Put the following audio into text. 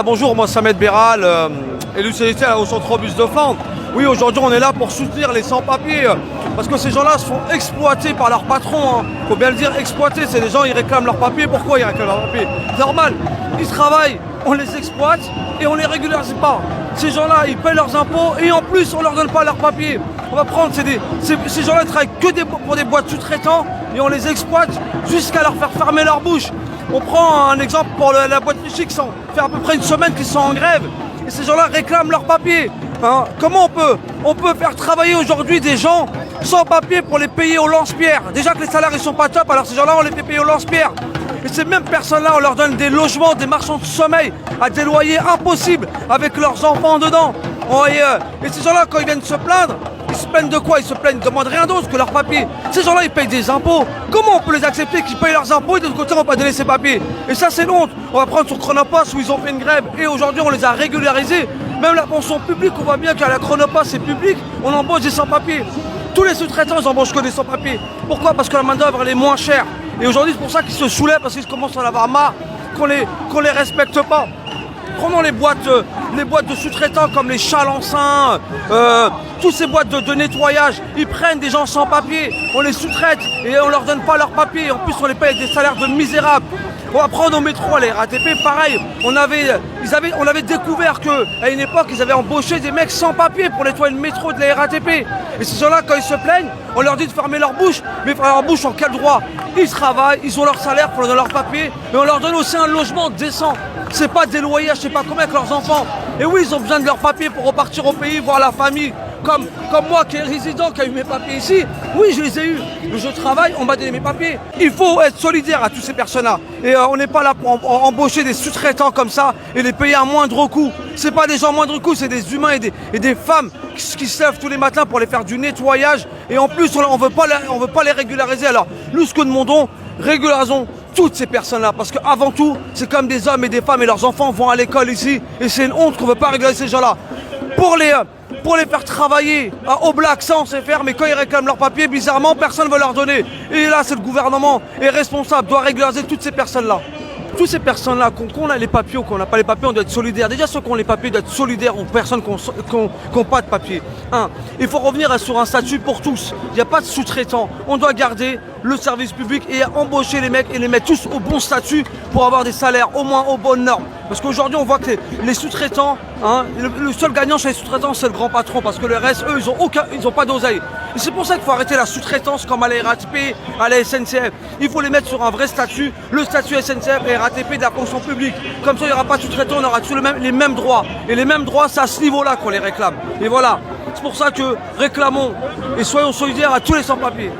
Bonjour, moi Samed Béral, élu CGT au centre bus de Flandre. Oui, aujourd'hui on est là pour soutenir les sans-papiers parce que ces gens-là se font exploiter par leurs patrons. Faut bien le dire, exploiter, c'est des gens, ils réclament leurs papiers. Pourquoi ils réclament leurs papiers? C'est normal, ils travaillent, on les exploite et on les régularise pas. Ces gens-là, ils payent leurs impôts et en plus on leur donne pas leurs papiers. On va prendre, ces gens-là travaillent que pour des boîtes sous-traitants et on les exploite jusqu'à leur faire fermer leur bouche. On prend un exemple pour la boîte Vichy qui fait à peu près une semaine qu'ils sont en grève et ces gens-là réclament leurs papiers. Comment on peut faire travailler aujourd'hui des gens sans papier pour les payer au lance-pierre? Déjà que les salaires ils sont pas top, alors ces gens-là on les fait payer au lance-pierre. Et ces mêmes personnes-là, on leur donne des logements, des marchands de sommeil à des loyers impossibles avec leurs enfants dedans. Et ces gens-là, quand ils viennent se plaindre, ils se plaignent de quoi? Ils se plaignent, ils demandent rien d'autre que leurs papiers. Ces gens-là, ils payent des impôts. Comment on peut les accepter qu'ils payent leurs impôts et de l'autre côté, on va pas donner ces papiers? Et ça, c'est honte. On va prendre sur Chronopost où ils ont fait une grève et aujourd'hui, on les a régularisés. Même la pension publique, on voit bien qu'à la Chronopost, c'est public, on embauche des sans-papiers. Tous les sous-traitants, ils embauchent que des sans-papiers. Pourquoi? Parce que la main-d'œuvre, elle est moins chère. Et aujourd'hui, c'est pour ça qu'ils se soulèvent, parce qu'ils commencent à en avoir marre qu'on les respecte pas. Prenons les boîtes de sous-traitants comme les Chalancins, toutes ces boîtes de nettoyage, ils prennent des gens sans papier, on les sous-traite et on leur donne pas leurs papiers. En plus, on les paye avec des salaires de misérables. On va prendre au métro, à la RATP, pareil. On avait découvert qu'à une époque, ils avaient embauché des mecs sans papier pour nettoyer le métro de la RATP. Et ces gens-là, quand ils se plaignent, on leur dit de fermer leur bouche. Mais fermer leur bouche en quel droit? Ils travaillent, ils ont leur salaire pour leur donner leur papier, mais on leur donne aussi un logement décent. C'est pas des loyers à je sais pas combien avec leurs enfants. Et oui, ils ont besoin de leurs papiers pour repartir au pays, voir la famille. Comme moi qui est résident, qui a eu mes papiers ici, oui, je les ai eus. Je travaille, on m'a donné mes papiers. Il faut être solidaire à toutes ces personnes-là. Et on n'est pas là pour embaucher des sous-traitants comme ça et les payer à moindre coût. C'est pas des gens à moindre coût, c'est des humains et des femmes qui se lèvent tous les matins pour aller faire du nettoyage. Et en plus, on veut pas les régulariser. Alors, nous, ce que nous demandons, régularisons toutes ces personnes-là. Parce qu'avant tout, c'est comme des hommes et des femmes et leurs enfants vont à l'école ici. Et c'est une honte qu'on ne veut pas régulariser ces gens-là. Pour les faire travailler au black, ça on sait faire, mais quand ils réclament leurs papiers, bizarrement, personne ne veut leur donner. Et là, c'est le gouvernement est responsable, doit régulariser toutes ces personnes-là. Toutes ces personnes-là, qu'on a les papiers ou qu'on n'a pas les papiers, on doit être solidaires. Déjà, ceux qui ont les papiers doivent être solidaires aux personnes qui n'ont pas de papiers. Il faut revenir sur un statut pour tous. Il n'y a pas de sous-traitants. On doit garder le service public et embaucher les mecs et les mettre tous au bon statut pour avoir des salaires au moins aux bonnes normes. Parce qu'aujourd'hui, on voit que les sous-traitants, le seul gagnant chez les sous-traitants, c'est le grand patron. Parce que le reste, eux, ils ont pas d'oseille. Et c'est pour ça qu'il faut arrêter la sous-traitance comme à la RATP, à la SNCF. Il faut les mettre sur un vrai statut, le statut SNCF et RATP de la fonction publique. Comme ça, il n'y aura pas de sous-traitants, on aura tous les mêmes droits. Et les mêmes droits, c'est à ce niveau-là qu'on les réclame. Et voilà, c'est pour ça que réclamons et soyons solidaires à tous les sans-papiers.